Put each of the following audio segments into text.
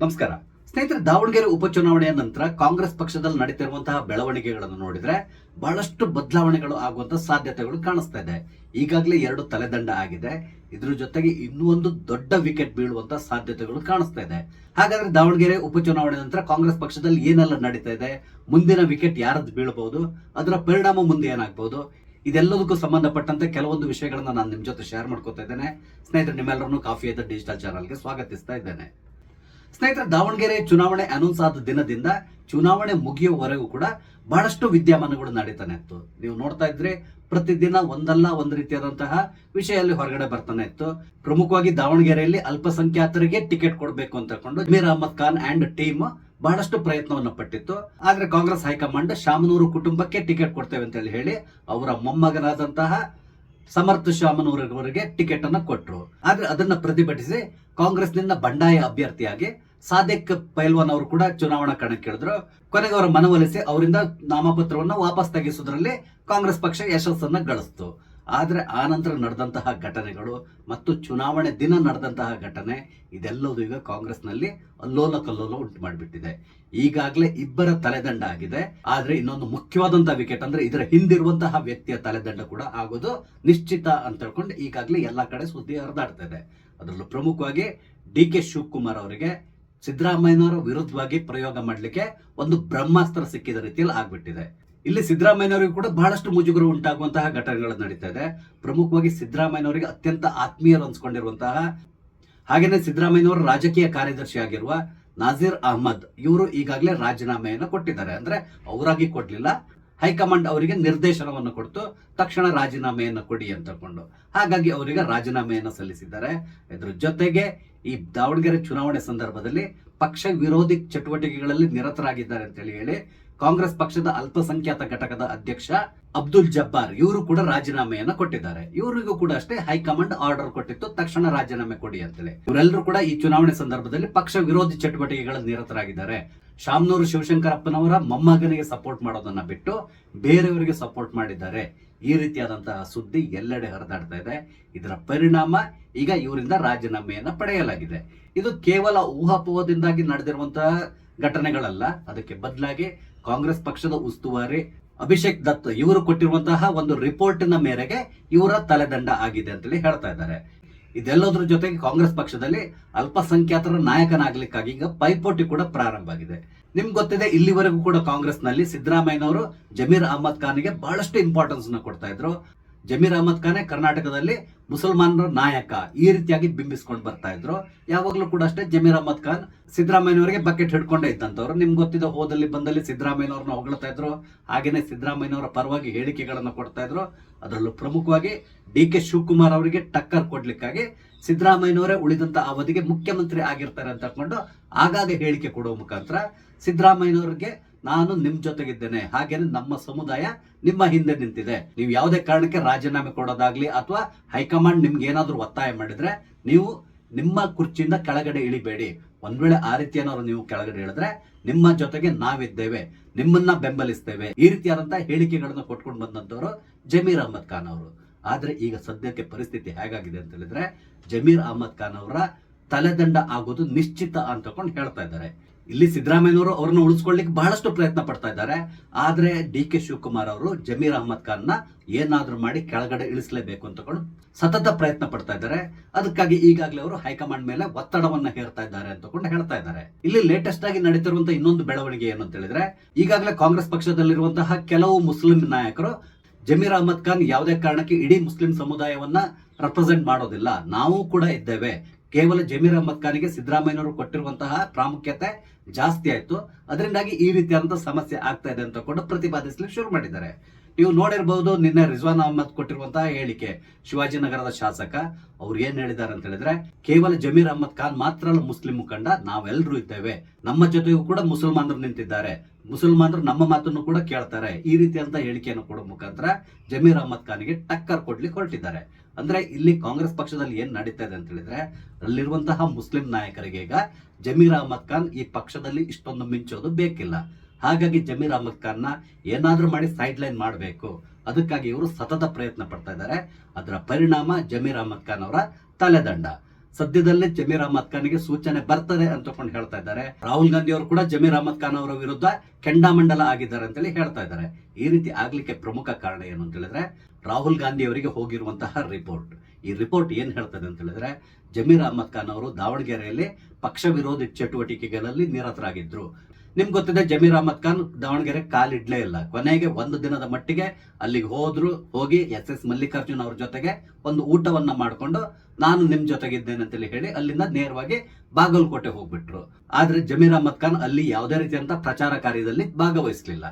ನಮಸ್ಕಾರ ಸ್ನೇಹಿತರೆ, ದಾವಣಗೆರೆ ಉಪಚುನಾವಣೆಯ ನಂತರ ಕಾಂಗ್ರೆಸ್ ಪಕ್ಷದಲ್ಲಿ ನಡೀತಿರುವಂತಹ ಬೆಳವಣಿಗೆಗಳನ್ನು ನೋಡಿದ್ರೆ ಬಹಳಷ್ಟು ಬದಲಾವಣೆಗಳು ಆಗುವಂತ ಸಾಧ್ಯತೆಗಳು ಕಾಣಿಸ್ತಾ ಇದೆ. ಈಗಾಗಲೇ 2 ತಲೆದಂಡ ಆಗಿದೆ. ಇದ್ರ ಜೊತೆಗೆ ಇನ್ನೂ ಒಂದು ದೊಡ್ಡ ವಿಕೆಟ್ ಬೀಳುವಂತ ಸಾಧ್ಯತೆಗಳು ಕಾಣಿಸ್ತಾ ಇದೆ. ಹಾಗಾದ್ರೆ ದಾವಣಗೆರೆ ಉಪಚುನಾವಣೆ ನಂತರ ಕಾಂಗ್ರೆಸ್ ಪಕ್ಷದಲ್ಲಿ ಏನೆಲ್ಲ ನಡೀತಾ ಇದೆ, ಮುಂದಿನ ವಿಕೆಟ್ ಯಾರದ್ದು ಬೀಳಬಹುದು, ಅದರ ಪರಿಣಾಮ ಮುಂದೆ ಏನಾಗಬಹುದು, ಇದೆಲ್ಲದಕ್ಕೂ ಸಂಬಂಧಪಟ್ಟಂತೆ ಕೆಲವೊಂದು ವಿಷಯಗಳನ್ನ ನಾನು ನಿಮ್ ಜೊತೆ ಶೇರ್ ಮಾಡ್ಕೊತಾ ಇದ್ದೇನೆ. ಸ್ನೇಹಿತರೆ, ನಿಮ್ಮೆಲ್ಲರನ್ನು ಕಾಫಿ ಎದ ಡಿಜಿಟಲ್ ಚಾನಲ್ಗೆ ಸ್ವಾಗತಿಸ್ತಾ ಇದ್ದೇನೆ. ಸ್ನೇಹಿತರೆ, ದಾವಣಗೆರೆ ಚುನಾವಣೆ ಅನೌನ್ಸ್ ಆದ ದಿನದಿಂದ ಚುನಾವಣೆ ಮುಗಿಯುವವರೆಗೂ ಕೂಡ ಬಹಳಷ್ಟು ವಿದ್ಯಮಾನಗಳು ನಡೀತಾನೆ ಇತ್ತು. ನೀವು ನೋಡ್ತಾ ಇದ್ರೆ ಪ್ರತಿದಿನ ಒಂದಲ್ಲ ಒಂದು ರೀತಿಯಾದಂತಹ ವಿಷಯ ಅಲ್ಲಿ ಹೊರಗಡೆ ಬರ್ತಾನೆ ಇತ್ತು. ಪ್ರಮುಖವಾಗಿ ದಾವಣಗೆರೆಯಲ್ಲಿ ಅಲ್ಪಸಂಖ್ಯಾತರಿಗೆ ಟಿಕೆಟ್ ಕೊಡಬೇಕು ಅಂತ ಕೊಂಡು ಜಮೀರ್ ಅಹಮದ್ ಖಾನ್ ಅಂಡ್ ಟೀಮ್ ಬಹಳಷ್ಟು ಪ್ರಯತ್ನವನ್ನು ಪಟ್ಟಿತ್ತು. ಆದ್ರೆ ಕಾಂಗ್ರೆಸ್ ಹೈಕಮಾಂಡ್ ಶಾಮನೂರು ಕುಟುಂಬಕ್ಕೆ ಟಿಕೆಟ್ ಕೊಡ್ತೇವೆ ಅಂತ ಹೇಳಿ ಅವರ ಮೊಮ್ಮಗನಾದಂತಹ ಸಮರ್ಥ ಶಾಮನೂರವರಿಗೆ ಟಿಕೆಟ್ ಅನ್ನ ಕೊಟ್ಟರು. ಆದ್ರೆ ಅದನ್ನ ಪ್ರತಿಭಟಿಸಿ ಕಾಂಗ್ರೆಸ್ನಿಂದ ಬಂಡಾಯ ಅಭ್ಯರ್ಥಿಯಾಗಿ ಸಾದಿಕ್ ಪೈಲ್ವಾನ್ ಅವರು ಕೂಡ ಚುನಾವಣಾ ಕಣಕ್ಕಿಳಿದ್ರು. ಕೊನೆಗೆ ಅವರ ಮನವೊಲಿಸಿ ಅವರಿಂದ ನಾಮಪತ್ರವನ್ನು ವಾಪಸ್ ತೆಗೆಸುವುದರಲ್ಲಿ ಕಾಂಗ್ರೆಸ್ ಪಕ್ಷ ಯಶಸ್ಸನ್ನ ಗಳಿಸ್ತು. ಆದ್ರೆ ಆ ನಂತರ ನಡೆದಂತಹ ಘಟನೆಗಳು ಮತ್ತು ಚುನಾವಣೆ ದಿನ ನಡೆದಂತಹ ಘಟನೆ ಇದೆಲ್ಲವೂ ಈಗ ಕಾಂಗ್ರೆಸ್ನಲ್ಲಿ ಅಲ್ಲೋಲ ಕಲ್ಲೋಲ ಉಂಟು ಮಾಡಿಬಿಟ್ಟಿದೆ. ಈಗಾಗಲೇ ಇಬ್ಬರ ತಲೆದಂಡ ಆಗಿದೆ. ಆದ್ರೆ ಇನ್ನೊಂದು ಮುಖ್ಯವಾದಂತಹ ವಿಕೆಟ್ ಅಂದ್ರೆ ಇದರ ಹಿಂದಿರುವಂತಹ ವ್ಯಕ್ತಿಯ ತಲೆದಂಡ ಕೂಡ ಆಗೋದು ನಿಶ್ಚಿತ ಅಂತ ಹೇಳ್ಕೊಂಡು ಈಗಾಗಲೇ ಎಲ್ಲಾ ಕಡೆ ಸುದ್ದಿ ಹರಿದಾಡ್ತಾ ಇದೆ. ಅದರಲ್ಲೂ ಪ್ರಮುಖವಾಗಿ ಡಿ.ಕೆ. ಶಿವಕುಮಾರ್ ಅವರಿಗೆ ಸಿದ್ದರಾಮಯ್ಯನವರ ವಿರುದ್ಧವಾಗಿ ಪ್ರಯೋಗ ಮಾಡಲಿಕ್ಕೆ ಒಂದು ಬ್ರಹ್ಮಾಸ್ತ್ರ ಸಿಕ್ಕಿದ ರೀತಿಯಲ್ಲಿ ಆಗ್ಬಿಟ್ಟಿದೆ. ಇಲ್ಲಿ ಸಿದ್ದರಾಮಯ್ಯನವರಿಗೂ ಕೂಡ ಬಹಳಷ್ಟು ಮುಜುಗರ ಉಂಟಾಗುವಂತಹ ಘಟನೆಗಳು ನಡೀತಾ ಇದೆ. ಪ್ರಮುಖವಾಗಿ ಸಿದ್ದರಾಮಯ್ಯನವರಿಗೆ ಅತ್ಯಂತ ಆತ್ಮೀಯರು ಅನ್ಸ್ಕೊಂಡಿರುವಂತಹ ಹಾಗೇನೆ ಸಿದ್ದರಾಮಯ್ಯನವರ ರಾಜಕೀಯ ಕಾರ್ಯದರ್ಶಿ ಆಗಿರುವ ನಾಜೀರ್ ಅಹಮದ್ ಇವರು ಈಗಾಗಲೇ ರಾಜೀನಾಮೆಯನ್ನು ಕೊಟ್ಟಿದ್ದಾರೆ. ಅಂದ್ರೆ ಅವರಾಗಿ ಕೊಡ್ಲಿಲ್ಲ, ಹೈಕಮಾಂಡ್ ಅವರಿಗೆ ನಿರ್ದೇಶನವನ್ನು ಕೊಡ್ತು ತಕ್ಷಣ ರಾಜೀನಾಮೆಯನ್ನು ಕೊಡಿ ಅಂತ ಕೊಂಡು ಹಾಗಾಗಿ ಅವರಿಗೆ ರಾಜೀನಾಮೆಯನ್ನು ಸಲ್ಲಿಸಿದ್ದಾರೆ. ಇದ್ರ ಜೊತೆಗೆ ಈ ದಾವಣಗೆರೆ ಚುನಾವಣೆ ಸಂದರ್ಭದಲ್ಲಿ ಪಕ್ಷ ವಿರೋಧಿ ಚಟುವಟಿಕೆಗಳಲ್ಲಿ ನಿರತರಾಗಿದ್ದಾರೆ ಅಂತ ಹೇಳಿ ಕಾಂಗ್ರೆಸ್ ಪಕ್ಷದ ಅಲ್ಪಸಂಖ್ಯಾತ ಘಟಕದ ಅಧ್ಯಕ್ಷ ಅಬ್ದುಲ್ ಜಬ್ಬಾರ್ ಇವರು ಕೂಡ ರಾಜೀನಾಮೆಯನ್ನ ಕೊಟ್ಟಿದ್ದಾರೆ. ಇವರಿಗೂ ಕೂಡ ಅಷ್ಟೇ ಹೈಕಮಾಂಡ್ ಆರ್ಡರ್ ಕೊಟ್ಟಿತ್ತು ತಕ್ಷಣ ರಾಜೀನಾಮೆ ಕೊಡಿ ಅಂತೇಳಿ. ಇವರೆಲ್ಲರೂ ಕೂಡ ಈ ಚುನಾವಣೆ ಸಂದರ್ಭದಲ್ಲಿ ಪಕ್ಷ ವಿರೋಧಿ ಚಟುವಟಿಕೆಗಳಲ್ಲಿ ನಿರತರಾಗಿದ್ದಾರೆ. ಶಾಮನೂರು ಶಿವಶಂಕರಪ್ಪನವರ ಮೊಮ್ಮಗನಿಗೆ ಸಪೋರ್ಟ್ ಮಾಡೋದನ್ನ ಬಿಟ್ಟು ಬೇರೆಯವರಿಗೆ ಸಪೋರ್ಟ್ ಮಾಡಿದ್ದಾರೆ. ಈ ರೀತಿಯಾದಂತಹ ಸುದ್ದಿ ಎಲ್ಲೆಡೆ ಹರಿದಾಡ್ತಾ ಇದೆ. ಇದರ ಪರಿಣಾಮ ಈಗ ಇವರಿಂದ ರಾಜೀನಾಮೆಯನ್ನ ಪಡೆಯಲಾಗಿದೆ. ಇದು ಕೇವಲ ಊಹಾಪೋಹದಿಂದಾಗಿ ನಡೆದಿರುವಂತಹ ಘಟನೆಗಳಲ್ಲ. ಅದಕ್ಕೆ ಬದಲಾಗಿ ಕಾಂಗ್ರೆಸ್ ಪಕ್ಷದ ಉಸ್ತುವಾರಿ ಅಭಿಷೇಕ್ ದತ್ ಇವರು ಕೊಟ್ಟಿರುವಂತಹ ಒಂದು ರಿಪೋರ್ಟಿನ ಮೇರೆಗೆ ಇವರ ತಲೆದಂಡ ಆಗಿದೆ ಅಂತೇಳಿ ಹೇಳ್ತಾ ಇದ್ದಾರೆ. ಇದೆಲ್ಲದರ ಜೊತೆಗೆ ಕಾಂಗ್ರೆಸ್ ಪಕ್ಷದಲ್ಲಿ ಅಲ್ಪಸಂಖ್ಯಾತರ ನಾಯಕನಾಗ್ಲಿಕ್ಕಾಗಿ ಈಗ ಪೈಪೋಟಿ ಕೂಡ ಪ್ರಾರಂಭ ಆಗಿದೆ. ನಿಮ್ಗೆ ಗೊತ್ತಿದೆ, ಇಲ್ಲಿವರೆಗೂ ಕೂಡ ಕಾಂಗ್ರೆಸ್ನಲ್ಲಿ ಸಿದ್ದರಾಮಯ್ಯನವರು ಜಮೀರ್ ಅಹಮದ್ ಖಾನ್ಗೆ ಬಹಳಷ್ಟು ಇಂಪಾರ್ಟೆನ್ಸ್ ಕೊಡ್ತಾ ಇದ್ರು. ಜಮೀರ್ ಅಹಮದ್ ಖಾನ್ ಕರ್ನಾಟಕದಲ್ಲಿ ಮುಸಲ್ಮಾನರ ನಾಯಕ ಈ ರೀತಿಯಾಗಿ ಬಿಂಬಿಸ್ಕೊಂಡು ಬರ್ತಾ ಇದ್ರು. ಯಾವಾಗ್ಲೂ ಕೂಡ ಅಷ್ಟೇ ಜಮೀರ್ ಅಹಮದ್ ಖಾನ್ ಸಿದ್ದರಾಮಯ್ಯನವರಿಗೆ ಬಕೆಟ್ ಹಿಡ್ಕೊಂಡೇ ಇದ್ದಂತವ್ರು. ನಿಮ್ಗೆ ಗೊತ್ತಿದೆ, ಹೋದಲ್ಲಿ ಬಂದಲ್ಲಿ ಸಿದ್ದರಾಮಯ್ಯನವ್ರನ್ನ ಹೊಗಳ್ತಾ ಇದ್ರು. ಹಾಗೇನೆ ಸಿದ್ದರಾಮಯ್ಯನವರ ಪರವಾಗಿ ಹೇಳಿಕೆಗಳನ್ನ ಕೊಡ್ತಾ ಇದ್ರು. ಅದರಲ್ಲೂ ಪ್ರಮುಖವಾಗಿ ಡಿ.ಕೆ. ಶಿವಕುಮಾರ್ ಅವರಿಗೆ ಟಕ್ಕರ್ ಕೊಡ್ಲಿಕ್ಕಾಗಿ ಸಿದ್ದರಾಮಯ್ಯನವರೇ ಉಳಿದಂತ ಅವಧಿಗೆ ಮುಖ್ಯಮಂತ್ರಿ ಆಗಿರ್ತಾರೆ ಅಂತ ಹೇಳ್ಕೊಂಡು ಆಗಾಗ ಹೇಳಿಕೆ ಕೊಡುವ ಮುಖಾಂತರ ಸಿದ್ದರಾಮಯ್ಯನವರಿಗೆ ನಾನು ನಿಮ್ ಜೊತೆಗಿದ್ದೇನೆ, ಹಾಗೇನೆ ನಮ್ಮ ಸಮುದಾಯ ನಿಮ್ಮ ಹಿಂದೆ ನಿಂತಿದೆ, ನೀವು ಯಾವುದೇ ಕಾರಣಕ್ಕೆ ರಾಜೀನಾಮೆ ಕೊಡೋದಾಗ್ಲಿ ಅಥವಾ ಹೈಕಮಾಂಡ್ ನಿಮ್ಗೆ ಏನಾದ್ರೂ ಒತ್ತಾಯ ಮಾಡಿದ್ರೆ ನೀವು ನಿಮ್ಮ ಕುರ್ಚಿಯಿಂದ ಕೆಳಗಡೆ ಇಳಿಬೇಡಿ. ಒಂದ್ ವೇಳೆ ಆ ರೀತಿಯನ್ನಾದ್ರು ನೀವು ಕೆಳಗಡೆ ಇಳಿದ್ರೆ ನಿಮ್ಮ ಜೊತೆಗೆ ನಾವಿದ್ದೇವೆ, ನಿಮ್ಮನ್ನ ಬೆಂಬಲಿಸ್ತೇವೆ, ಈ ರೀತಿಯಾದಂತಹ ಹೇಳಿಕೆಗಳನ್ನ ಕೊಟ್ಕೊಂಡು ಬಂದಂತವರು ಜಮೀರ್ ಅಹಮದ್ ಖಾನ್ ಅವರು. ಆದ್ರೆ ಈಗ ಸದ್ಯಕ್ಕೆ ಪರಿಸ್ಥಿತಿ ಹೇಗಾಗಿದೆ ಅಂತ ಹೇಳಿದ್ರೆ ಜಮೀರ್ ಅಹಮದ್ ಖಾನ್ ಅವರ ತಲೆದಂಡ ಆಗೋದು ನಿಶ್ಚಿತ ಅಂತ ಹೇಳ್ತಾ ಇದ್ದಾರೆ. ಇಲ್ಲಿ ಸಿದ್ದರಾಮಯ್ಯನವರು ಅವ್ರನ್ನ ಉಳಿಸ್ಕೊಳ್ಳಿಕ್ಕೆ ಬಹಳಷ್ಟು ಪ್ರಯತ್ನ ಪಡ್ತಾ ಇದ್ದಾರೆ. ಆದ್ರೆ ಡಿ.ಕೆ. ಶಿವಕುಮಾರ್ ಅವರು ಜಮೀರ್ ಅಹಮದ್ ಖಾನ್ ನ ಏನಾದ್ರೂ ಮಾಡಿ ಕೆಳಗಡೆ ಇಳಿಸಲೇಬೇಕು ಅಂತಕೊಂಡು ಸತತ ಪ್ರಯತ್ನ ಪಡ್ತಾ ಇದ್ದಾರೆ. ಅದಕ್ಕಾಗಿ ಈಗಾಗಲೇ ಅವರು ಹೈಕಮಾಂಡ್ ಮೇಲೆ ಒತ್ತಡವನ್ನ ಹೇರ್ತಾ ಇದ್ದಾರೆ ಅಂತ ಹೇಳ್ತಾ ಇದ್ದಾರೆ. ಇಲ್ಲಿ ಲೇಟೆಸ್ಟ್ ಆಗಿ ನಡೀತಿರುವಂತಹ ಇನ್ನೊಂದು ಬೆಳವಣಿಗೆ ಏನು ಅಂತ ಹೇಳಿದ್ರೆ ಈಗಾಗಲೇ ಕಾಂಗ್ರೆಸ್ ಪಕ್ಷದಲ್ಲಿರುವಂತಹ ಕೆಲವು ಮುಸ್ಲಿಂ ನಾಯಕರು ಜಮೀರ್ ಅಹಮದ್ ಖಾನ್ ಯಾವುದೇ ಕಾರಣಕ್ಕೆ ಇಡೀ ಮುಸ್ಲಿಂ ಸಮುದಾಯವನ್ನ ರೆಪ್ರೆಸೆಂಟ್ ಮಾಡೋದಿಲ್ಲ, ನಾವು ಕೂಡ ಇದ್ದೇವೆ, ಕೇವಲ ಜಮೀರ್ ಅಹಮದ್ ಖಾನ್ಗೆ ಸಿದ್ದರಾಮಯ್ಯನವರು ಕೊಟ್ಟಿರುವಂತಹ ಪ್ರಾಮುಖ್ಯತೆ ಜಾಸ್ತಿ ಆಯ್ತು, ಅದರಿಂದಾಗಿ ಈ ರೀತಿಯಾದಂತಹ ಸಮಸ್ಯೆ ಆಗ್ತಾ ಇದೆ ಅಂತ ಪ್ರತಿಪಾದಿಸಲಿಕ್ಕೆ ಶುರು ಮಾಡಿದ್ದಾರೆ. ನೀವು ನೋಡಿರಬಹುದು, ನಿನ್ನೆ ರಿಜ್ವಾನ್ ಅಹಮದ್ ಕೊಟ್ಟಿರುವಂತಹ ಹೇಳಿಕೆ, ಶಿವಾಜಿನಗರದ ಶಾಸಕ ಅವ್ರು ಏನ್ ಹೇಳಿದ್ದಾರೆ ಅಂತ ಹೇಳಿದ್ರೆ ಕೇವಲ ಜಮೀರ್ ಅಹಮದ್ ಖಾನ್ ಮಾತ್ರ ಅಲ್ಲ ಮುಸ್ಲಿಂ ಮುಖಂಡ, ನಾವೆಲ್ಲರೂ ಇದ್ದೇವೆ, ನಮ್ಮ ಜೊತೆಗೂ ಕೂಡ ಮುಸಲ್ಮಾನರು ನಿಂತಿದ್ದಾರೆ, ಮುಸಲ್ಮಾನರು ನಮ್ಮ ಮಾತನ್ನು ಕೂಡ ಕೇಳ್ತಾರೆ, ಈ ರೀತಿಯಂತ ಹೇಳಿಕೆಯನ್ನು ಕೊಡುವ ಮುಖಾಂತರ ಜಮೀರ್ ಅಹಮದ್ ಖಾನ್ಗೆ ಟಕ್ಕರ್ ಕೊಡ್ಲಿಕ್ಕೆ ಹೊರಟಿದ್ದಾರೆ. ಅಂದ್ರೆ ಇಲ್ಲಿ ಕಾಂಗ್ರೆಸ್ ಪಕ್ಷದಲ್ಲಿ ಏನ್ ನಡೀತಾ ಇದೆ ಅಂತ ಹೇಳಿದ್ರೆ ಅಲ್ಲಿರುವಂತಹ ಮುಸ್ಲಿಂ ನಾಯಕರಿಗೆ ಈಗ ಜಮೀರ್ ಅಹಮದ್ ಖಾನ್ ಈ ಪಕ್ಷದಲ್ಲಿ ಇಷ್ಟೊಂದು ಮಿಂಚೋದು ಬೇಕಿಲ್ಲ. ಹಾಗಾಗಿ ಜಮೀರ್ ಅಹಮದ್ ಖಾನ್ ನ ಏನಾದ್ರೂ ಮಾಡಿ ಸೈಡ್ ಲೈನ್ ಮಾಡಬೇಕು, ಅದಕ್ಕಾಗಿ ಇವರು ಸತತ ಪ್ರಯತ್ನ ಪಡ್ತಾ ಇದ್ದಾರೆ. ಅದರ ಪರಿಣಾಮ ಜಮೀರ್ ಅಹಮದ್ ಖಾನ್ ಅವರ ತಲೆದಂಡ. ಸದ್ಯದಲ್ಲೇ ಜಮೀರ್ ಅಹಮದ್ ಖಾನ್ಗೆ ಸೂಚನೆ ಬರ್ತದೆ ಅಂತಕೊಂಡು ಹೇಳ್ತಾ ಇದ್ದಾರೆ. ರಾಹುಲ್ ಗಾಂಧಿ ಅವರು ಕೂಡ ಜಮೀರ್ ಅಹಮದ್ ಖಾನ್ ಅವರ ವಿರುದ್ಧ ಕೆಂಡಾಮಂಡಲ ಆಗಿದ್ದಾರೆ ಅಂತೇಳಿ ಹೇಳ್ತಾ ಇದ್ದಾರೆ. ಈ ರೀತಿ ಆಗ್ಲಿಕ್ಕೆ ಪ್ರಮುಖ ಕಾರಣ ಏನು ಅಂತ ಹೇಳಿದ್ರೆ ರಾಹುಲ್ ಗಾಂಧಿ ಅವರಿಗೆ ಹೋಗಿರುವಂತಹ ರಿಪೋರ್ಟ್. ಈ ರಿಪೋರ್ಟ್ ಏನ್ ಹೇಳ್ತದೆ ಅಂತ ಹೇಳಿದ್ರೆ ಜಮೀರ್ ಅಹಮದ್ ಖಾನ್ ಅವರು ದಾವಣಗೆರೆಯಲ್ಲಿ ಪಕ್ಷ ವಿರೋಧಿ ಚಟುವಟಿಕೆಗಳಲ್ಲಿ ನಿರತರಾಗಿದ್ರು. ನಿಮ್ಗೆ ಗೊತ್ತಿದೆ, ಜಮೀರ್ ಅಹಮದ್ ಖಾನ್ ದಾವಣಗೆರೆ ಕಾಲಿಡ್ಲೇ ಇಲ್ಲ. ಕೊನೆಗೆ ಒಂದು ದಿನದ ಮಟ್ಟಿಗೆ ಅಲ್ಲಿಗೆ ಹೋಗಿ ಎಸ್ ಮಲ್ಲಿಕಾರ್ಜುನ್ ಅವ್ರ ಜೊತೆಗೆ ಒಂದು ಊಟವನ್ನ ಮಾಡಿಕೊಂಡು ನಾನು ನಿಮ್ ಜೊತೆಗಿದ್ದೇನೆ ಅಂತೇಳಿ ಹೇಳಿ ಅಲ್ಲಿಂದ ನೇರವಾಗಿ ಬಾಗಲಕೋಟೆ ಹೋಗ್ಬಿಟ್ರು. ಆದ್ರೆ ಜಮೀರ್ ಅಹಮದ್ ಖಾನ್ ಅಲ್ಲಿ ಯಾವುದೇ ರೀತಿಯಂತ ಪ್ರಚಾರ ಕಾರ್ಯದಲ್ಲಿ ಭಾಗವಹಿಸಲಿಲ್ಲ.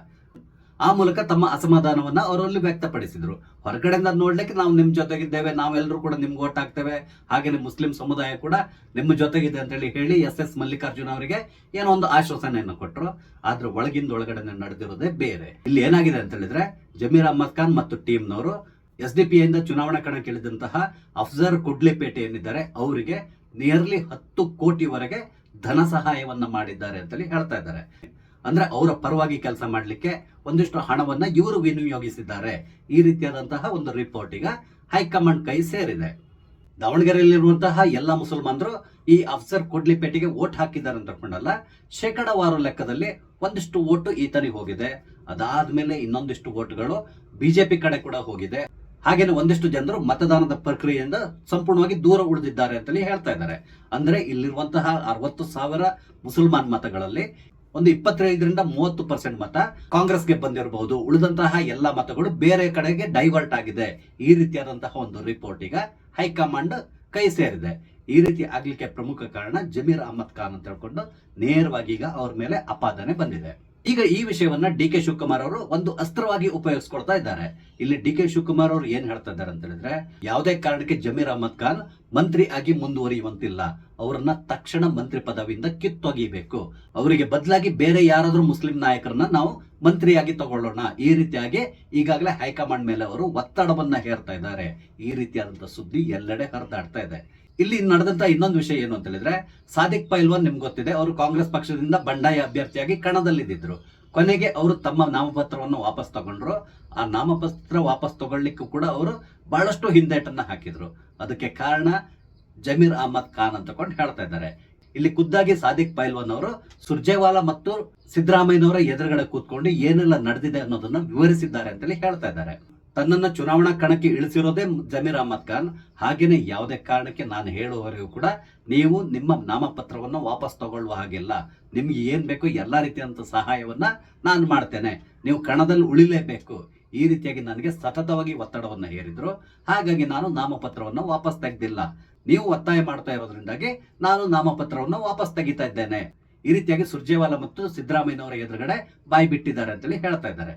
ಆ ಮೂಲಕ ತಮ್ಮ ಅಸಮಾಧಾನವನ್ನ ಅವರಲ್ಲಿ ವ್ಯಕ್ತಪಡಿಸಿದ್ರು. ಹೊರಗಡೆಯಿಂದ ನೋಡ್ಲಿಕ್ಕೆ ನಾವು ನಿಮ್ ಜೊತೆಗಿದ್ದೇವೆ, ನಾವೆಲ್ಲರೂ ಕೂಡ ನಿಮ್ಗೆ ಓಟ್ ಹಾಕ್ತೇವೆ, ಹಾಗೆ ಮುಸ್ಲಿಂ ಸಮುದಾಯ ಕೂಡ ನಿಮ್ಮ ಜೊತೆಗಿದೆ ಅಂತೇಳಿ ಹೇಳಿ ಎಸ್ ಮಲ್ಲಿಕಾರ್ಜುನ್ ಅವರಿಗೆ ಏನೋ ಒಂದು ಆಶ್ವಾಸನೆಯನ್ನು ಕೊಟ್ಟರು. ಆದ್ರೆ ಒಳಗಡೆ ನಡೆದಿರೋದೇ ಬೇರೆ. ಇಲ್ಲಿ ಏನಾಗಿದೆ ಅಂತ ಹೇಳಿದ್ರೆ ಜಮೀರ್ ಅಹಮದ್ ಖಾನ್ ಮತ್ತು ಟೀಮ್ನವರು SDP ಯಿಂದ ಚುನಾವಣಾ ಕಣಕ್ಕಿಳಿದಂತಹ ಅಫ್ಜರ್ ಕುಡ್ಲಿಪೇಟೆ ಏನಿದ್ದಾರೆ ಅವರಿಗೆ ನಿಯರ್ಲಿ 10 ಕೋಟಿವರೆಗೆ ಧನ ಸಹಾಯವನ್ನ ಮಾಡಿದ್ದಾರೆ ಅಂತೇಳಿ ಹೇಳ್ತಾ ಇದ್ದಾರೆ. ಅಂದ್ರೆ ಅವರ ಪರವಾಗಿ ಕೆಲಸ ಮಾಡ್ಲಿಕ್ಕೆ ಒಂದಿಷ್ಟು ಹಣವನ್ನ ಇವರು ವಿನಿಯೋಗಿಸಿದ್ದಾರೆ. ಈ ರೀತಿಯಾದಂತಹ ಒಂದು ರಿಪೋರ್ಟ್ ಈಗ ಹೈಕಮಾಂಡ್ ಕೈ ಸೇರಿದೆ. ದಾವಣಗೆರೆಯಲ್ಲಿರುವಂತಹ ಎಲ್ಲ ಮುಸಲ್ಮಾನರು ಈ ಅಫ್ಸರ್ ಕೊಡ್ಲಿಪೇಟೆಗೆ ವೋಟ್ ಹಾಕಿದ್ದಾರೆ ಅಂತ ತಕೊಂಡಲ್ಲ, ಶೇಕಡಾವಾರು ಲೆಕ್ಕದಲ್ಲಿ ಒಂದಿಷ್ಟು ವೋಟು ಈತನಿಗೆ ಹೋಗಿದೆ. ಅದಾದ್ಮೇಲೆ ಇನ್ನೊಂದಿಷ್ಟು ವೋಟ್ಗಳು ಬಿಜೆಪಿ ಕಡೆ ಕೂಡ ಹೋಗಿದೆ. ಹಾಗೇನೆ ಒಂದಿಷ್ಟು ಜನರು ಮತದಾನದ ಪ್ರಕ್ರಿಯೆಯಿಂದ ಸಂಪೂರ್ಣವಾಗಿ ದೂರ ಉಳಿದಿದ್ದಾರೆ ಅಂತೇಳಿ ಹೇಳ್ತಾ ಇದ್ದಾರೆ. ಅಂದ್ರೆ ಇಲ್ಲಿರುವಂತಹ 60,000 ಮುಸಲ್ಮಾನ್ ಮತಗಳಲ್ಲಿ ಒಂದು 25ರಿಂದ 30% ಮತ ಕಾಂಗ್ರೆಸ್ಗೆ ಬಂದಿರಬಹುದು. ಉಳಿದಂತಹ ಎಲ್ಲಾ ಮತಗಳು ಬೇರೆ ಕಡೆಗೆ ಡೈವರ್ಟ್ ಆಗಿದೆ. ಈ ರೀತಿಯಾದಂತಹ ಒಂದು ರಿಪೋರ್ಟ್ ಈಗ ಹೈಕಮಾಂಡ್ ಕೈ ಸೇರಿದೆ. ಈ ರೀತಿ ಆಗ್ಲಿಕ್ಕೆ ಪ್ರಮುಖ ಕಾರಣ ಜಮೀರ್ ಅಹಮದ್ ಖಾನ್ ಅಂತ ಹೇಳ್ಕೊಂಡು ನೇರವಾಗಿ ಈಗ ಅವ್ರ ಮೇಲೆ ಅಪಾದನೆ ಬಂದಿದೆ. ಈಗ ಈ ವಿಷಯವನ್ನ DK ಶಿವಕುಮಾರ್ ಅವರು ಒಂದು ಅಸ್ತ್ರವಾಗಿ ಉಪಯೋಗಿಸ್ಕೊಳ್ತಾ ಇದ್ದಾರೆ. ಇಲ್ಲಿ DK ಶಿವಕುಮಾರ್ ಅವರು ಏನ್ ಹೇಳ್ತಾ ಇದ್ದಾರೆ ಅಂತ ಹೇಳಿದ್ರೆ ಯಾವುದೇ ಕಾರಣಕ್ಕೆ ಜಮೀರ್ ಅಹಮದ್ ಖಾನ್ ಮಂತ್ರಿ ಆಗಿ ಮುಂದುವರಿಯುವಂತಿಲ್ಲ. ಅವರನ್ನ ತಕ್ಷಣ ಮಂತ್ರಿ ಪದವಿಯಿಂದ ಕಿತ್ತೊಗಿಬೇಕು. ಅವರಿಗೆ ಬದಲಾಗಿ ಬೇರೆ ಯಾರಾದ್ರೂ ಮುಸ್ಲಿಂ ನಾಯಕರನ್ನ ನಾವು ಮಂತ್ರಿಯಾಗಿ ತಗೊಳ್ಳೋಣ. ಈ ರೀತಿಯಾಗಿ ಈಗಾಗಲೇ ಹೈಕಮಾಂಡ್ ಮೇಲೆ ಅವರು ಒತ್ತಡವನ್ನ ಹೇರ್ತಾ ಇದ್ದಾರೆ. ಈ ರೀತಿಯಾದಂತಹ ಸುದ್ದಿ ಎಲ್ಲೆಡೆ ಹರಿದಾಡ್ತಾ ಇದೆ. ಇಲ್ಲಿ ನಡೆದಂತ ಇನ್ನೊಂದು ವಿಷಯ ಏನು ಅಂತ ಹೇಳಿದ್ರೆ ಸಾದಿಕ್ ಪೈಲ್ವಾನ್ ನಿಮ್ಗೆ ಗೊತ್ತಿದೆ, ಅವರು ಕಾಂಗ್ರೆಸ್ ಪಕ್ಷದಿಂದ ಬಂಡಾಯ ಅಭ್ಯರ್ಥಿಯಾಗಿ ಕಣದಲ್ಲಿದ್ದರು. ಕೊನೆಗೆ ಅವರು ತಮ್ಮ ನಾಮಪತ್ರವನ್ನು ವಾಪಸ್ ತಗೊಂಡ್ರು. ಆ ನಾಮಪತ್ರ ವಾಪಸ್ ತಗೊಳ್ಳಿಕ್ಕೂ ಕೂಡ ಅವರು ಬಹಳಷ್ಟು ಹಿಂದೇಟನ್ನ ಹಾಕಿದ್ರು. ಅದಕ್ಕೆ ಕಾರಣ ಜಮೀರ್ ಅಹಮದ್ ಖಾನ್ ಅಂತಕೊಂಡು ಹೇಳ್ತಾ ಇದ್ದಾರೆ. ಇಲ್ಲಿ ಖುದ್ದಾಗಿ ಸಾದಿಕ್ ಪೈಲ್ವಾನ್ ಅವರು ಸುರ್ಜೇವಾಲಾ ಮತ್ತು ಸಿದ್ದರಾಮಯ್ಯನವರ ಎದುರುಗಡೆ ಕೂತ್ಕೊಂಡು ಏನೆಲ್ಲ ನಡೆದಿದೆ ಅನ್ನೋದನ್ನ ವಿವರಿಸಿದ್ದಾರೆ ಅಂತೇಳಿ ಹೇಳ್ತಾ ಇದ್ದಾರೆ. ತನ್ನನ್ನ ಚುನಾವಣಾ ಕಣಕ್ಕೆ ಇಳಿಸಿರೋದೇ ಜಮೀರ್ ಅಹಮದ್ ಖಾನ್. ಹಾಗೇನೆ ಯಾವುದೇ ಕಾರಣಕ್ಕೆ ನಾನು ಹೇಳುವವರೆಗೂ ಕೂಡ ನೀವು ನಿಮ್ಮ ನಾಮಪತ್ರವನ್ನು ವಾಪಸ್ ತಗೊಳ್ಳುವ ಹಾಗಿಲ್ಲ. ನಿಮ್ಗೆ ಏನ್ ಬೇಕು ಎಲ್ಲಾ ರೀತಿಯಂತ ಸಹಾಯವನ್ನ ನಾನು ಮಾಡ್ತೇನೆ, ನೀವು ಕಣದಲ್ಲಿ ಉಳಿಲೇಬೇಕು. ಈ ರೀತಿಯಾಗಿ ನನಗೆ ಸತತವಾಗಿ ಒತ್ತಡವನ್ನ ಹೇರಿದ್ರು. ಹಾಗಾಗಿ ನಾನು ನಾಮಪತ್ರವನ್ನು ವಾಪಸ್ ತೆಗೆದಿಲ್ಲ. ನೀವು ಒತ್ತಾಯ ಮಾಡ್ತಾ ಇರೋದ್ರಿಂದಾಗಿ ನಾನು ನಾಮಪತ್ರವನ್ನು ವಾಪಸ್ ತೆಗಿತಾ ಇದ್ದೇನೆ. ಈ ರೀತಿಯಾಗಿ ಸುರ್ಜೇವಾಲಾ ಮತ್ತು ಸಿದ್ದರಾಮಯ್ಯನವರ ಎದುರುಗಡೆ ಬಾಯಿ ಬಿಟ್ಟಿದ್ದಾರೆ ಅಂತೇಳಿ ಹೇಳ್ತಾ ಇದ್ದಾರೆ.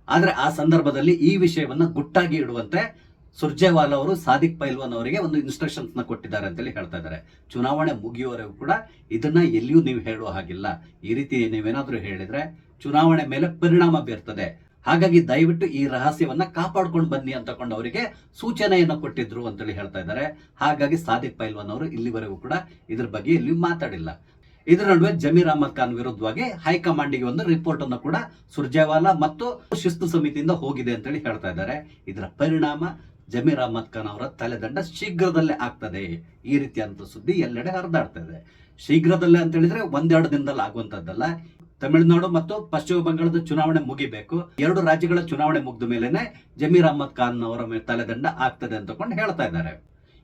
ಆದ್ರೆ ಆ ಸಂದರ್ಭದಲ್ಲಿ ಈ ವಿಷಯವನ್ನ ಗುಟ್ಟಾಗಿ ಇಡುವಂತೆ ಸುರ್ಜೇವಾಲಾ ಅವರು ಸಾದಿಕ್ ಪೈಲ್ವಾನ್ ಅವರಿಗೆ ಒಂದು ಇನ್ಸ್ಟ್ರಕ್ಷನ್ಸ್ ನ ಕೊಟ್ಟಿದ್ದಾರೆ ಅಂತೇಳಿ ಹೇಳ್ತಾ ಇದ್ದಾರೆ. ಚುನಾವಣೆ ಮುಗಿಯುವವರೆಗೂ ಕೂಡ ಇದನ್ನ ಎಲ್ಲಿಯೂ ನೀವು ಹೇಳುವ ಹಾಗಿಲ್ಲ. ಈ ರೀತಿ ನೀವೇನಾದ್ರೂ ಹೇಳಿದ್ರೆ ಚುನಾವಣೆ ಮೇಲೆ ಪರಿಣಾಮ ಬೀರ್ತದೆ. ಹಾಗಾಗಿ ದಯವಿಟ್ಟು ಈ ರಹಸ್ಯವನ್ನ ಕಾಪಾಡ್ಕೊಂಡು ಬನ್ನಿ ಅಂತಕೊಂಡು ಅವರಿಗೆ ಸೂಚನೆಯನ್ನ ಕೊಟ್ಟಿದ್ರು ಅಂತೇಳಿ ಹೇಳ್ತಾ ಇದ್ದಾರೆ. ಹಾಗಾಗಿ ಸಾದಿಕ್ ಪೈಲ್ವಾನ್ ಅವರು ಇಲ್ಲಿವರೆಗೂ ಕೂಡ ಇದ್ರ ಬಗ್ಗೆ ಇಲ್ಲಿ ಮಾತಾಡಿಲ್ಲ. ಇದರ ನಡುವೆ ಜಮೀರ್ ಅಹಮದ್ ಖಾನ್ ವಿರುದ್ಧವಾಗಿ ಹೈಕಮಾಂಡ್ಗೆ ಒಂದು ರಿಪೋರ್ಟ್ ಅನ್ನು ಕೂಡ ಸುರ್ಜೇವಾಲಾ ಮತ್ತು ಶಿಸ್ತು ಸಮಿತಿಯಿಂದ ಹೋಗಿದೆ ಅಂತೇಳಿ ಹೇಳ್ತಾ ಇದ್ದಾರೆ. ಇದರ ಪರಿಣಾಮ ಜಮೀರ್ ಅಹಮದ್ ಖಾನ್ ಅವರ ತಲೆದಂಡ ಶೀಘ್ರದಲ್ಲೇ ಆಗ್ತದೆ. ಈ ರೀತಿಯಂತ ಸುದ್ದಿ ಎಲ್ಲೆಡೆ ಹರಿದಾಡ್ತಾ ಇದೆ. ಶೀಘ್ರದಲ್ಲೇ ಅಂತ ಹೇಳಿದ್ರೆ 1-2 ದಿನದಲ್ಲಿ ಆಗುವಂತದ್ದಲ್ಲ. ತಮಿಳುನಾಡು ಮತ್ತು ಪಶ್ಚಿಮ ಬಂಗಾಳದ ಚುನಾವಣೆ ಮುಗಿಬೇಕು. 2 ರಾಜ್ಯಗಳ ಚುನಾವಣೆ ಮುಗಿದ ಮೇಲೆನೆ ಜಮೀರ್ ಅಹಮದ್ ಖಾನ್ ಅವರ ತಲೆದಂಡ ಆಗ್ತದೆ ಅಂತಕೊಂಡು ಹೇಳ್ತಾ ಇದ್ದಾರೆ.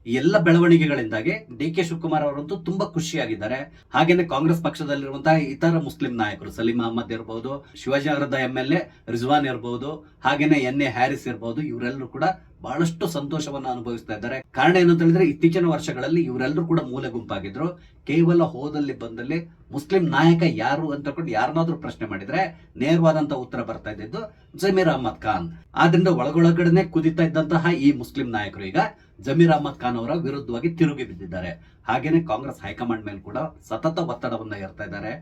ಈ ಎಲ್ಲ ಬೆಳವಣಿಗೆಗಳಿಂದಾಗಿ DK ಶಿವಕುಮಾರ್ ಅವರಂತೂ ತುಂಬಾ ಖುಷಿಯಾಗಿದ್ದಾರೆ. ಹಾಗೇನೆ ಕಾಂಗ್ರೆಸ್ ಪಕ್ಷದಲ್ಲಿರುವಂತಹ ಇತರ ಮುಸ್ಲಿಂ ನಾಯಕರು ಸಲೀಂ ಅಹಮದ್ ಇರಬಹುದು, ಶಿವಾಜಿನಗರದ MLA ರಿಜ್ವಾನ್ ಇರಬಹುದು, ಹಾಗೇನೆ NA ಹ್ಯಾರಿಸ್ ಇರಬಹುದು, ಇವರೆಲ್ಲರೂ ಕೂಡ ಬಹಳಷ್ಟು ಸಂತೋಷವನ್ನ ಅನುಭವಿಸ್ತಾ ಇದ್ದಾರೆ. ಕಾರಣ ಏನಂತ ಹೇಳಿದ್ರೆ ಇತ್ತೀಚಿನ ವರ್ಷಗಳಲ್ಲಿ ಇವರೆಲ್ಲರೂ ಕೂಡ ಮೂಲೆ ಗುಂಪಾಗಿದ್ರು. ಕೇವಲ ಹೋದಲ್ಲಿ ಬಂದಲ್ಲಿ ಮುಸ್ಲಿಂ ನಾಯಕ ಯಾರು ಅಂತಕೊಂಡು ಯಾರನ್ನಾದ್ರೂ ಪ್ರಶ್ನೆ ಮಾಡಿದ್ರೆ ನೇರವಾದಂತ ಉತ್ತರ ಬರ್ತಾ ಇದ್ದಿದ್ದು ಜಮೀರ್ ಅಹಮದ್ ಖಾನ್. ಆದ್ರಿಂದ ಒಳಗೊಳಗಡೆ ಕುದಿತಾ ಇದ್ದಂತಹ ಈ ಮುಸ್ಲಿಂ ನಾಯಕರು ಈಗ ಜಮೀರ್ ಅಹಮದ್ ಖಾನ್ ಅವರ ವಿರುದ್ಧವಾಗಿ ತಿರುಗಿ ಬಿದ್ದಿದ್ದಾರೆ. ಹಾಗೇನೆ ಕಾಂಗ್ರೆಸ್ ಹೈಕಮಾಂಡ್ ಮೇಲೆ ಕೂಡ ಸತತ ಒತ್ತಡವನ್ನ ಹೇರ್ತಾ ಇದ್ದಾರೆ.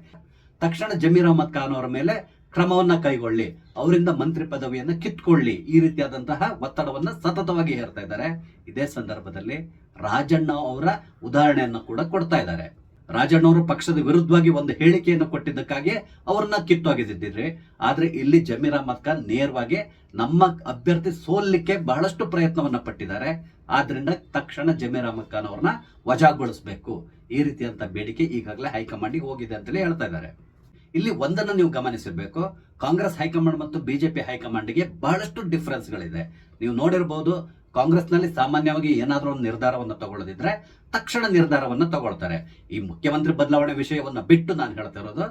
ತಕ್ಷಣ ಜಮೀರ್ ಅಹಮದ್ ಖಾನ್ ಅವರ ಮೇಲೆ ಕ್ರಮವನ್ನ ಕೈಗೊಳ್ಳಿ, ಅವರಿಂದ ಮಂತ್ರಿ ಪದವಿಯನ್ನ ಕಿತ್ಕೊಳ್ಳಿ, ಈ ರೀತಿಯಾದಂತಹ ಒತ್ತಡವನ್ನ ಸತತವಾಗಿ ಹೇರ್ತಾ ಇದ್ದಾರೆ. ಇದೇ ಸಂದರ್ಭದಲ್ಲಿ ರಾಜಣ್ಣ ಅವರ ಉದಾಹರಣೆಯನ್ನು ಕೂಡ ಕೊಡ್ತಾ ಇದ್ದಾರೆ. ರಾಜಣ್ಣ ಅವರು ಪಕ್ಷದ ವಿರುದ್ಧವಾಗಿ ಒಂದು ಹೇಳಿಕೆಯನ್ನು ಕೊಟ್ಟಿದ್ದಕ್ಕಾಗಿ ಅವ್ರನ್ನ ಕಿತ್ತೊಗೆದಿದ್ರಿ. ಆದ್ರೆ ಇಲ್ಲಿ ಜಮೀರ್ ಅಹಮದ್ ಖಾನ್ ನೇರವಾಗಿ ನಮ್ಮ ಅಭ್ಯರ್ಥಿ ಸೋಲಿಕ್ಕೆ ಬಹಳಷ್ಟು ಪ್ರಯತ್ನವನ್ನ ಪಟ್ಟಿದ್ದಾರೆ, ಆದ್ರಿಂದ ತಕ್ಷಣ ಜಮೀರ್ ಅಹಮದ್ ಖಾನ್ ಅವ್ರನ್ನ ವಜಾಗೊಳಿಸಬೇಕು, ಈ ರೀತಿಯಂತ ಬೇಡಿಕೆ ಈಗಾಗಲೇ ಹೈಕಮಾಂಡಿಗೆ ಹೋಗಿದೆ ಅಂತೇಳಿ ಹೇಳ್ತಾ ಇದ್ದಾರೆ. ಇಲ್ಲಿ ಒಂದನ್ನು ನೀವು ಗಮನಿಸಿರ್ಬೇಕು, ಕಾಂಗ್ರೆಸ್ ಹೈಕಮಾಂಡ್ ಮತ್ತು ಬಿಜೆಪಿ ಹೈಕಮಾಂಡ್ಗೆ ಬಹಳಷ್ಟು ಡಿಫರೆನ್ಸ್ಗಳಿದೆ. ನೀವು ನೋಡಿರ್ಬೋದು, ಕಾಂಗ್ರೆಸ್ನಲ್ಲಿ ಸಾಮಾನ್ಯವಾಗಿ ಏನಾದರೂ ಒಂದು ನಿರ್ಧಾರವನ್ನು ತಗೊಳ್ಳೋದಿದ್ರೆ ತಕ್ಷಣ ನಿರ್ಧಾರವನ್ನು ತಗೊಳ್ತಾರೆ. ಈ ಮುಖ್ಯಮಂತ್ರಿ ಬದಲಾವಣೆ ವಿಷಯವನ್ನ ಬಿಟ್ಟು ನಾನು ಹೇಳ್ತಾ ಇರೋದು,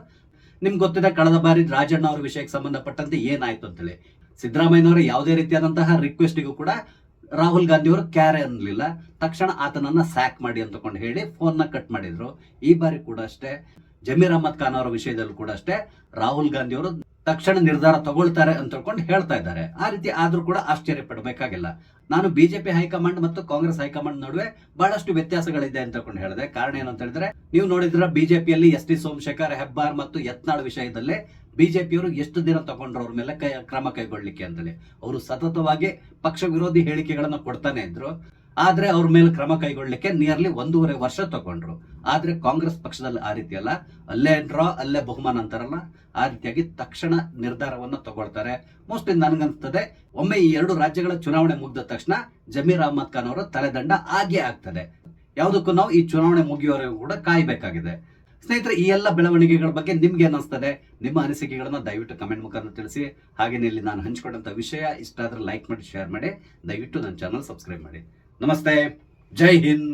ನಿಮ್ಗೆ ಗೊತ್ತಿದೆ ಕಳೆದ ಬಾರಿ ರಾಜಣ್ಣ ಅವರ ವಿಷಯಕ್ಕೆ ಸಂಬಂಧಪಟ್ಟಂತೆ ಏನಾಯ್ತು ಅಂತೇಳಿ. ಸಿದ್ದರಾಮಯ್ಯನವರ ಯಾವುದೇ ರೀತಿಯಾದಂತಹ ರಿಕ್ವೆಸ್ಟಿಗೂ ಕೂಡ ರಾಹುಲ್ ಗಾಂಧಿ ಅವರು ಕ್ಯಾರೆ ಅನ್ನಲಿಲ್ಲ, ತಕ್ಷಣ ಆತನನ್ನ ಸ್ಯಾಕ್ ಮಾಡಿ ಅಂತಕೊಂಡು ಹೇಳಿ ಫೋನ್ ನ ಕಟ್ ಮಾಡಿದ್ರು. ಈ ಬಾರಿ ಕೂಡ ಅಷ್ಟೇ, ಜಮೀರ್ ಅಹಮದ್ ಖಾನ್ ಅವರ ವಿಷಯದಲ್ಲೂ ಕೂಡ ಅಷ್ಟೇ, ರಾಹುಲ್ ಗಾಂಧಿ ಅವರು ತಕ್ಷಣ ನಿರ್ಧಾರ ತಗೊಳ್ತಾರೆ ಅಂತ ಹೇಳ್ಕೊಂಡು ಹೇಳ್ತಾ ಇದ್ದಾರೆ. ಆ ರೀತಿ ಆದ್ರೂ ಕೂಡ ಆಶ್ಚರ್ಯ ಪಡಬೇಕಾಗಿಲ್ಲ. ನಾನು ಬಿಜೆಪಿ ಹೈಕಮಾಂಡ್ ಮತ್ತು ಕಾಂಗ್ರೆಸ್ ಹೈಕಮಾಂಡ್ ನಡುವೆ ಬಹಳಷ್ಟು ವ್ಯತ್ಯಾಸಗಳಿದೆ ಅಂತ ಹೇಳ್ಕೊಂಡು ಹೇಳಿದೆ. ಕಾರಣ ಏನಂತ ಹೇಳಿದ್ರೆ, ನೀವು ನೋಡಿದ್ರೆ ಬಿಜೆಪಿಯಲ್ಲಿ ಎಸ್ ಟಿ ಸೋಮಶೇಖರ್, ಹೆಬ್ಬಾರ್ ಮತ್ತು ಯತ್ನಾಳ್ ವಿಷಯದಲ್ಲಿ ಬಿಜೆಪಿಯವರು ಎಷ್ಟು ದಿನ ತಗೊಂಡ್ರು ಅವ್ರ ಮೇಲೆ ಕ್ರಮ ಕೈಗೊಳ್ಳಿಕ್ಕೆ ಅಂತೇಳಿ. ಅವರು ಸತತವಾಗಿ ಪಕ್ಷ ವಿರೋಧಿ ಹೇಳಿಕೆಗಳನ್ನು ಕೊಡ್ತಾನೆ ಇದ್ರು, ಆದ್ರೆ ಅವ್ರ ಮೇಲೆ ಕ್ರಮ ಕೈಗೊಳ್ಳಿಕ್ಕೆ ನಿಯರ್ಲಿ 1.5 ವರ್ಷ ತಗೊಂಡ್ರು. ಆದ್ರೆ ಕಾಂಗ್ರೆಸ್ ಪಕ್ಷದಲ್ಲಿ ಆ ರೀತಿ ಅಲ್ಲ, ಅಲ್ಲೇ ಡ್ರಾ ಅಲ್ಲೇ ಬಹುಮಾನ ಅಂತಾರಲ್ಲ, ಆ ರೀತಿಯಾಗಿ ತಕ್ಷಣ ನಿರ್ಧಾರವನ್ನು ತಗೊಳ್ತಾರೆ. ಮೋಸ್ಟ್ಲಿ ನನಗನ್ಸ್ತದೆ, ಒಮ್ಮೆ ಈ 2 ರಾಜ್ಯಗಳ ಚುನಾವಣೆ ಮುಗಿದ ತಕ್ಷಣ ಜಮೀರ್ ಅಹಮದ್ ಖಾನ್ ಅವರ ತಲೆದಂಡ ಆಗೇ ಆಗ್ತದೆ. ಯಾವುದಕ್ಕೂ ನಾವು ಈ ಚುನಾವಣೆ ಮುಗಿಯುವವರೆಗೂ ಕೂಡ ಕಾಯಬೇಕಾಗಿದೆ. ಸ್ನೇಹಿತರೆ, ಈ ಎಲ್ಲ ಬೆಳವಣಿಗೆಗಳ ಬಗ್ಗೆ ನಿಮ್ಗೆ ಏನಿಸ್ತದೆ? ನಿಮ್ಮ ಅನಿಸಿಕೆಗಳನ್ನ ದಯವಿಟ್ಟು ಕಮೆಂಟ್ ಮುಖಾಂತರ ತಿಳಿಸಿ. ಹಾಗೇನೆ ಇಲ್ಲಿ ನಾನು ಹಂಚಿಕೊಂಡಂತ ವಿಷಯ ಇಷ್ಟ ಆದ್ರೆ ಲೈಕ್ ಮಾಡಿ, ಶೇರ್ ಮಾಡಿ, ದಯವಿಟ್ಟು ನನ್ನ ಚಾನಲ್ ಸಬ್ಸ್ಕ್ರೈಬ್ ಮಾಡಿ. ನಮಸ್ತೆ, ಜೈ ಹಿಂದ್.